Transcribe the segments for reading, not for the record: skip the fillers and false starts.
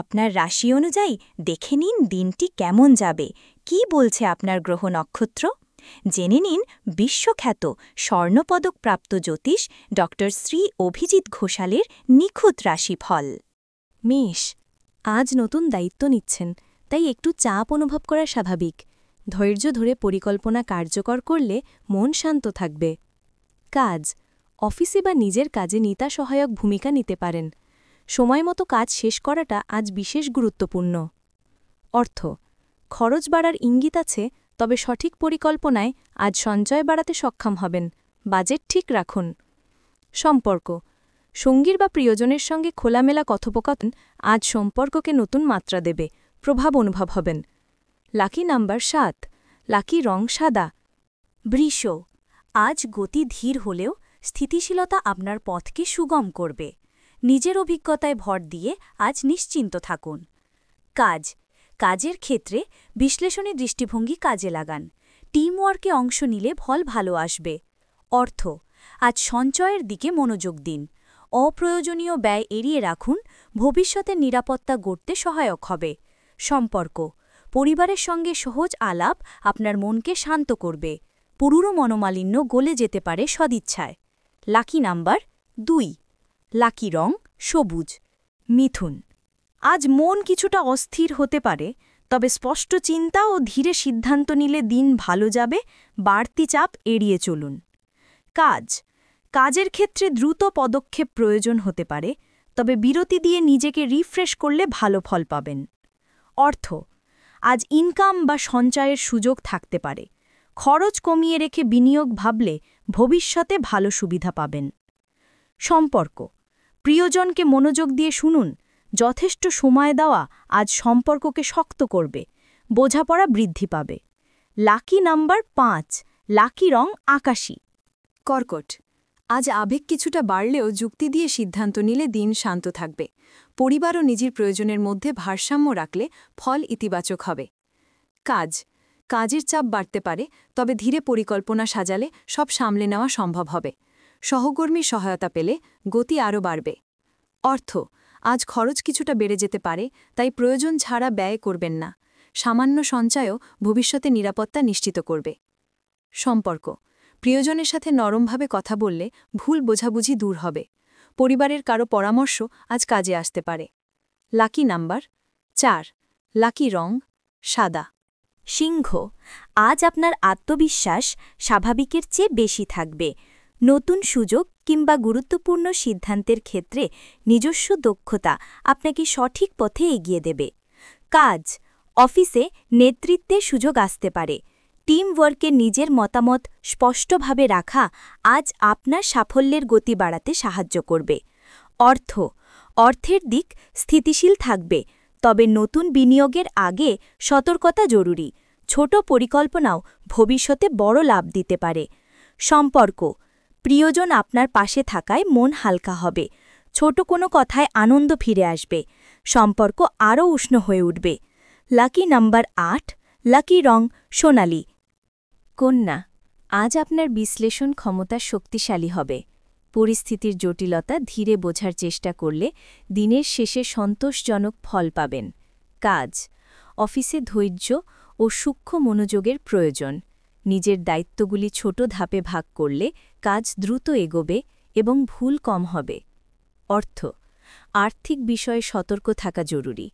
আপনার রাশি অনুযায়ী দেখে নিন দিনটি কেমন যাবে, কি বলছে আপনার গ্রহ নক্ষত্র। জেনে নিন বিশ্বখ্যাত স্বর্ণপদকপ্রাপ্ত জ্যোতিষ ড শ্রী অভিজিৎ ঘোষালের নিখুঁত রাশিফল। মেষ, আজ নতুন দায়িত্ব নিচ্ছেন, তাই একটু চাপ অনুভব করা স্বাভাবিক। ধৈর্য ধরে পরিকল্পনা কার্যকর করলে মন শান্ত থাকবে। কাজ, অফিসে বা নিজের কাজে নেতা সহায়ক ভূমিকা নিতে পারেন। সময়মতো কাজ শেষ করাটা আজ বিশেষ গুরুত্বপূর্ণ। অর্থ, খরচ বাড়ার ইঙ্গিত আছে, তবে সঠিক পরিকল্পনায় আজ সঞ্চয় বাড়াতে সক্ষম হবেন। বাজেট ঠিক রাখুন। সম্পর্ক, সঙ্গীর বা প্রিয়জনের সঙ্গে খোলামেলা কথোপকথন আজ সম্পর্ককে নতুন মাত্রা দেবে, প্রভাব অনুভব হবেন। লাকি নাম্বার 7, লাকি রং সাদা। বৃষ, আজ গতি ধীর হলেও স্থিতিশীলতা আপনার পথকে সুগম করবে। নিজের অভিজ্ঞতায় ভর দিয়ে আজ নিশ্চিন্ত থাকুন। কাজের ক্ষেত্রে বিশ্লেষণী দৃষ্টিভঙ্গি কাজে লাগান। টিমওয়ার্কে অংশ নিলে ফল ভালো আসবে। অর্থ, আজ সঞ্চয়ের দিকে মনোযোগ দিন। অপ্রয়োজনীয় ব্যয় এড়িয়ে রাখুন, ভবিষ্যতের নিরাপত্তা গড়তে সহায়ক হবে। সম্পর্ক, পরিবারের সঙ্গে সহজ আলাপ আপনার মনকে শান্ত করবে। পুরনো মনোমালিন্য গলে যেতে পারে সদিচ্ছায়। লাকি নাম্বার 2, লাকি রং সবুজ। মিথুন, আজ মন কিছুটা অস্থির হতে পারে, তবে স্পষ্ট চিন্তা ও ধীরে সিদ্ধান্ত নিলে দিন ভালো যাবে। বাড়তি চাপ এড়িয়ে চলুন। কাজের ক্ষেত্রে দ্রুত পদক্ষেপ প্রয়োজন হতে পারে, তবে বিরতি দিয়ে নিজেকে রিফ্রেশ করলে ভালো ফল পাবেন। অর্থ, আজ ইনকাম বা সঞ্চয়ের সুযোগ থাকতে পারে। খরচ কমিয়ে রেখে বিনিয়োগ ভাবলে ভবিষ্যতে ভালো সুবিধা পাবেন। সম্পর্ক, প্রিয়জনকে মনোযোগ দিয়ে শুনুন। যথেষ্ট সময় দেওয়া আজ সম্পর্ককে শক্ত করবে। বোঝাপড়া বৃদ্ধি পাবে। লাকি নাম্বার 5, লাকি রং আকাশী। কর্কট, আজ আবেগ কিছুটা বাড়লেও যুক্তি দিয়ে সিদ্ধান্ত নিলে দিন শান্ত থাকবে। পরিবার ও নিজের প্রয়োজনের মধ্যে ভারসাম্য রাখলে ফল ইতিবাচক হবে। কাজের চাপ বাড়তে পারে, তবে ধীরে পরিকল্পনা সাজালে সব সামলে নেওয়া সম্ভব হবে। সহকর্মীর সহায়তা পেলে গতি আরও বাড়বে। অর্থ, আজ খরচ কিছুটা বেড়ে যেতে পারে, তাই প্রয়োজন ছাড়া ব্যয় করবেন না। সামান্য সঞ্চয়ও ভবিষ্যতে নিরাপত্তা নিশ্চিত করবে। সম্পর্ক, প্রিয়জনের সাথে নরমভাবে কথা বললে ভুল বোঝাবুঝি দূর হবে। পরিবারের কারো পরামর্শ আজ কাজে আসতে পারে। লাকি নাম্বার 4, লাকি রং সাদা। সিংহ, আজ আপনার আত্মবিশ্বাস স্বাভাবিকের চেয়ে বেশি থাকবে। নতুন সুযোগ কিংবা গুরুত্বপূর্ণ সিদ্ধান্তের ক্ষেত্রে নিজস্ব দক্ষতা আপনাকে সঠিক পথে এগিয়ে দেবে। অফিসে নেতৃত্বের সুযোগ আসতে পারে। টিম ওয়ার্কে নিজের মতামত স্পষ্টভাবে রাখা আজ আপনার সাফল্যের গতি বাড়াতে সাহায্য করবে। অর্থের দিক স্থিতিশীল থাকবে, তবে নতুন বিনিয়োগের আগে সতর্কতা জরুরি। ছোট পরিকল্পনাও ভবিষ্যতে বড় লাভ দিতে পারে। সম্পর্ক, প্রিয়জন আপনার পাশে থাকায় মন হালকা হবে। ছোট কোনো কথায় আনন্দ ফিরে আসবে। সম্পর্ক আরও উষ্ণ হয়ে উঠবে। লাকি নাম্বার 8, লাকি রং সোনালি। কন্যা, আজ আপনার বিশ্লেষণ ক্ষমতা শক্তিশালী হবে। পরিস্থিতির জটিলতা ধীরে বোঝার চেষ্টা করলে দিনের শেষে সন্তোষজনক ফল পাবেন। অফিসে ধৈর্য ও সূক্ষ্ম মনোযোগের প্রয়োজন। নিজের দায়িত্বগুলি ছোট ধাপে ভাগ করলে কাজ দ্রুত এগোবে এবং ভুল কম হবে। আর্থিক বিষয়ে সতর্ক থাকা জরুরি।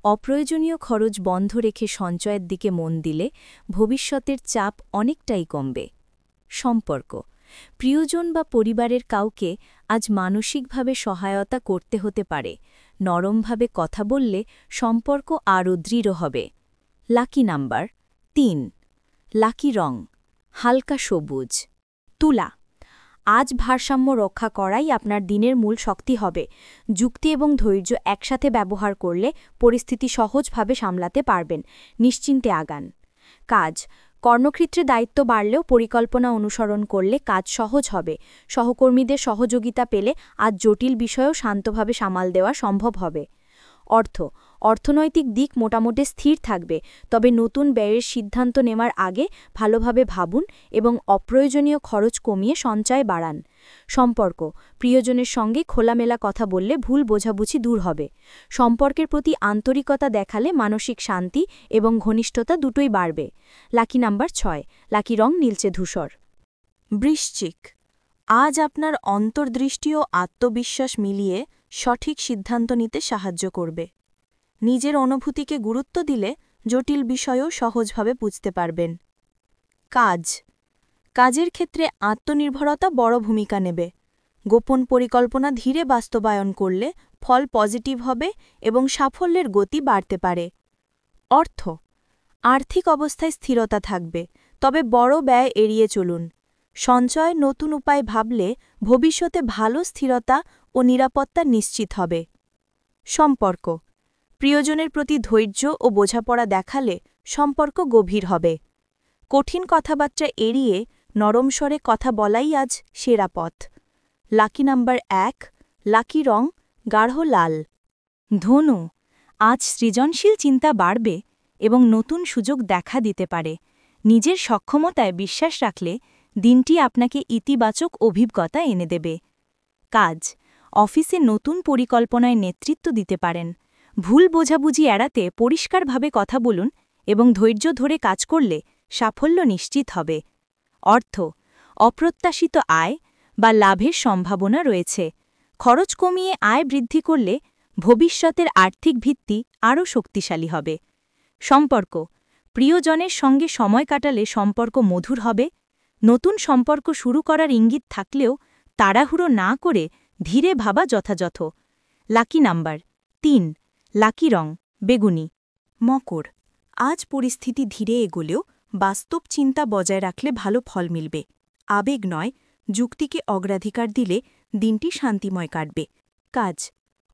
অপ্রয়োজনীয় খরচ বন্ধ রেখে সঞ্চয়ের দিকে মন দিলে ভবিষ্যতের চাপ অনেকটাই কমবে। সম্পর্ক, প্রিয়জন বা পরিবারের কাউকে আজ মানসিকভাবে সহায়তা করতে হতে পারে। নরমভাবে কথা বললে সম্পর্ক আরও দৃঢ় হবে। লাকি নাম্বার 3, লাকি রং হালকা সবুজ। তুলা, আজ ভারসাম্য রক্ষা করাই আপনার দিনের মূল শক্তি হবে। যুক্তি এবং ধৈর্য একসাথে ব্যবহার করলে পরিস্থিতি সহজভাবে সামলাতে পারবেন। নিশ্চিন্তে আগান। কর্মক্ষেত্রে দায়িত্ব বাড়লেও পরিকল্পনা অনুসরণ করলে কাজ সহজ হবে। সহকর্মীদের সহযোগিতা পেলে আজ জটিল বিষয়েও শান্তভাবে সামাল দেওয়া সম্ভব হবে। অর্থ অর্থনৈতিক দিক মোটামুটি স্থির থাকবে, তবে নতুন ব্যয়ের সিদ্ধান্ত নেওয়ার আগে ভালোভাবে ভাবুন এবং অপ্রয়োজনীয় খরচ কমিয়ে সঞ্চয় বাড়ান। সম্পর্ক প্রিয়জনের সঙ্গে খোলামেলা কথা বললে ভুল বোঝাবুঝি দূর হবে। সম্পর্কের প্রতি আন্তরিকতা দেখালে মানসিক শান্তি এবং ঘনিষ্ঠতা দুটোই বাড়বে। লাকি নাম্বার 6, লাকি রং নীলচে ধূসর। বৃশ্চিক, আজ আপনার অন্তর্দৃষ্টি ও আত্মবিশ্বাস মিলিয়ে সঠিক সিদ্ধান্ত নিতে সাহায্য করবে। নিজের অনুভূতিকে গুরুত্ব দিলে জটিল বিষয়ও সহজভাবে বুঝতে পারবেন। কাজের ক্ষেত্রে আত্মনির্ভরতা বড় ভূমিকা নেবে। গোপন পরিকল্পনা ধীরে বাস্তবায়ন করলে ফল পজিটিভ হবে এবং সাফল্যের গতি বাড়তে পারে। আর্থিক অবস্থায় স্থিরতা থাকবে, তবে বড় ব্যয় এড়িয়ে চলুন। সঞ্চয় নতুন উপায় ভাবলে ভবিষ্যতে ভালো স্থিরতা ও নিরাপত্তা নিশ্চিত হবে। সম্পর্ক প্রিয়জনের প্রতি ধৈর্য ও বোঝাপড়া দেখালে সম্পর্ক গভীর হবে। কঠিন কথাবার্তা এড়িয়ে নরম স্বরে কথা বলাই আজ সেরা পথ। লাকি নাম্বার 1, লাকি রং গাঢ় লাল। ধনু, আজ সৃজনশীল চিন্তা বাড়বে এবং নতুন সুযোগ দেখা দিতে পারে। নিজের সক্ষমতায় বিশ্বাস রাখলে দিনটি আপনাকে ইতিবাচক অভিজ্ঞতা এনে দেবে। অফিসে নতুন পরিকল্পনায় নেতৃত্ব দিতে পারেন। ভুল বোঝাবুঝি এড়াতে পরিষ্কারভাবে কথা বলুন এবং ধৈর্য ধরে কাজ করলে সাফল্য নিশ্চিত হবে। অপ্রত্যাশিত আয় বা লাভের সম্ভাবনা রয়েছে। খরচ কমিয়ে আয় বৃদ্ধি করলে ভবিষ্যতের আর্থিক ভিত্তি আরও শক্তিশালী হবে। সম্পর্ক প্রিয়জনের সঙ্গে সময় কাটালে সম্পর্ক মধুর হবে। নতুন সম্পর্ক শুরু করার ইঙ্গিত থাকলেও তাড়াহুড়ো না করে ধীরে ভাবা যথাযথ। লাকি নাম্বার 3, লাকি রং বেগুনি। মকর, আজ পরিস্থিতি ধীরে এগোলেও বাস্তব চিন্তা বজায় রাখলে ভালো ফল মিলবে। আবেগ নয়, যুক্তিকে অগ্রাধিকার দিলে দিনটি শান্তিময় কাটবে।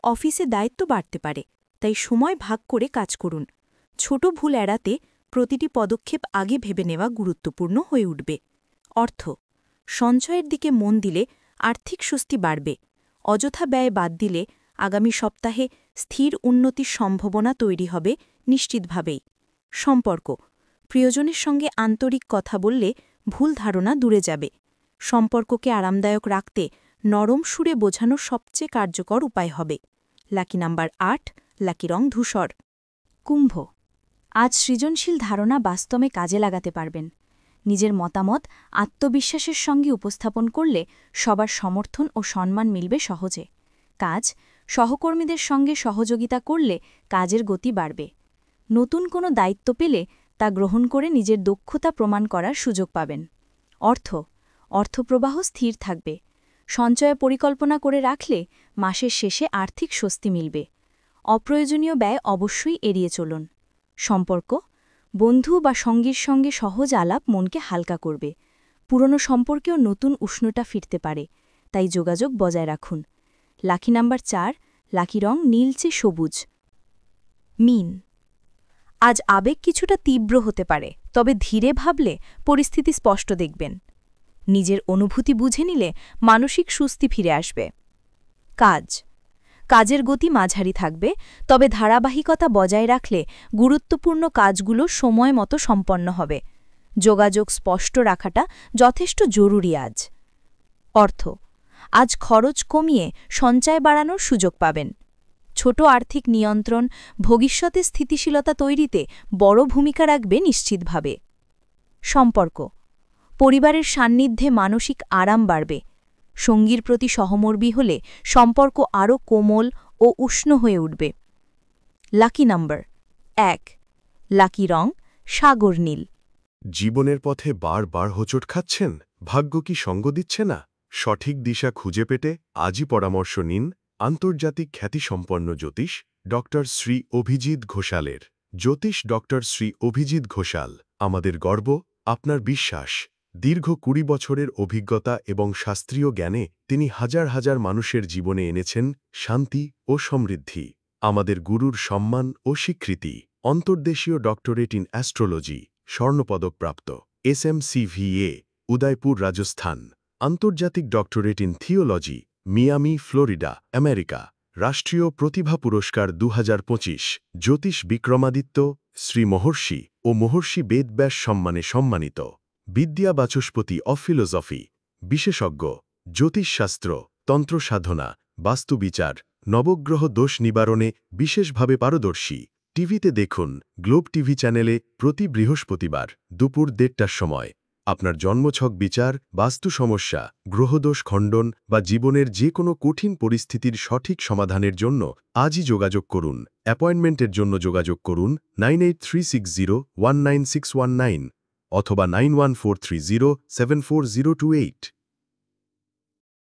অফিসে দায়িত্ব বাড়তে পারে, তাই সময় ভাগ করে কাজ করুন। ছোট ভুল এড়াতে প্রতিটি পদক্ষেপ আগে ভেবে নেওয়া গুরুত্বপূর্ণ হয়ে উঠবে। সঞ্চয়ের দিকে মন দিলে আর্থিক স্বস্তি বাড়বে। অযথা ব্যয় বাদ দিলে আগামী সপ্তাহে স্থির উন্নতির সম্ভাবনা তৈরি হবে নিশ্চিতভাবেই। সম্পর্ক প্রিয়জনের সঙ্গে আন্তরিক কথা বললে ভুল ধারণা দূরে যাবে। সম্পর্ককে আরামদায়ক রাখতে নরম সুরে বোঝানো সবচেয়ে কার্যকর উপায় হবে। লাকি নাম্বার 8, লাকি রং ধূসর। কুম্ভ, আজ সৃজনশীল ধারণা বাস্তবে কাজে লাগাতে পারবেন। নিজের মতামত আত্মবিশ্বাসের সঙ্গে উপস্থাপন করলে সবার সমর্থন ও সম্মান মিলবে সহজে। সহকর্মীদের সঙ্গে সহযোগিতা করলে কাজের গতি বাড়বে। নতুন কোনো দায়িত্ব পেলে তা গ্রহণ করে নিজের দক্ষতা প্রমাণ করার সুযোগ পাবেন। অর্থপ্রবাহ স্থির থাকবে। সঞ্চয় পরিকল্পনা করে রাখলে মাসের শেষে আর্থিক স্বস্তি মিলবে। অপ্রয়োজনীয় ব্যয় অবশ্যই এড়িয়ে চলুন। সম্পর্ক বন্ধু বা সঙ্গীর সঙ্গে সহজ আলাপ মনকে হালকা করবে। পুরনো সম্পর্কেও নতুন উষ্ণতা ফিরতে পারে, তাই যোগাযোগ বজায় রাখুন। লাকি নাম্বার 4, লাকি রং নীলচে সবুজ। মীন, আজ আবেগ কিছুটা তীব্র হতে পারে, তবে ধীরে ভাবলে পরিস্থিতি স্পষ্ট দেখবেন। নিজের অনুভূতি বুঝে নিলে মানসিক স্বস্তি ফিরে আসবে। কাজের গতি মাঝারি থাকবে, তবে ধারাবাহিকতা বজায় রাখলে গুরুত্বপূর্ণ কাজগুলো সময় মতো সম্পন্ন হবে। যোগাযোগ স্পষ্ট রাখাটা যথেষ্ট জরুরি আজ। আজ খরচ কমিয়ে সঞ্চয় বাড়ানোর সুযোগ পাবেন। ছোট আর্থিক নিয়ন্ত্রণ ভবিষ্যতে স্থিতিশীলতা তৈরিতে বড় ভূমিকা রাখবে নিশ্চিতভাবে। সম্পর্ক পরিবারের সান্নিধ্যে মানসিক আরাম বাড়বে। সঙ্গীর প্রতি সহমর্মী হলে সম্পর্ক আরও কোমল ও উষ্ণ হয়ে উঠবে। লাকি নাম্বার 1, লাকি রং সাগর নীল। জীবনের পথে বারবার হোঁচট খাচ্ছেন, ভাগ্য কি সঙ্গ দিচ্ছে না? সঠিক দিশা খুঁজে পেতে আজই পরামর্শ নিন আন্তর্জাতিক খ্যাতিসম্পন্ন জ্যোতিষ ডক্টর শ্রী অভিজিৎ ঘোষালের। জ্যোতিষ ডক্টর শ্রী অভিজিৎ ঘোষাল আমাদের গর্ব, আপনার বিশ্বাস। দীর্ঘ 20 বছরের অভিজ্ঞতা এবং শাস্ত্রীয় জ্ঞানে তিনি হাজার হাজার মানুষের জীবনে এনেছেন শান্তি ও সমৃদ্ধি। আমাদের গুরুর সম্মান ও স্বীকৃতি। অন্তর্দেশীয় ডক্টরেট ইন অ্যাস্ট্রোলজি, স্বর্ণপদকপ্রাপ্ত, SMCVA, উদয়পুর, রাজস্থান। আন্তর্জাতিক doctorate in theology, Miami, Florida, America. রাষ্ট্রীয় প্রতিভা পুরস্কার 2025 জ্যোতিষ বিক্রমাদিত্য শ্রী মহর্ষি ও মহর্ষি বেদব্যাস সম্মানে সম্মানিত বিদ্যা বাচস্পতি অফ ফিলোসফি বিশেষজ্ঞ জ্যোতিষশাস্ত্র তন্ত্রসাধনা বাস্তুবিচার নবগ্রহ দোষ নিবারণে বিশেষভাবে পারদর্শী টিভিতে দেখুন গ্লোব টিভি চ্যানেলে প্রতি বৃহস্পতিবার দুপুর 1:30টার সময় আপনার জন্মছক বিচার বাস্তু সমস্যা গ্রহদোষ খণ্ডন বা জীবনের যে কোনো কঠিন পরিস্থিতির সঠিক সমাধানের জন্য আজই যোগাযোগ করুন অ্যাপয়েন্টমেন্টের জন্য যোগাযোগ করুন 9836019619 অথবা 9143074028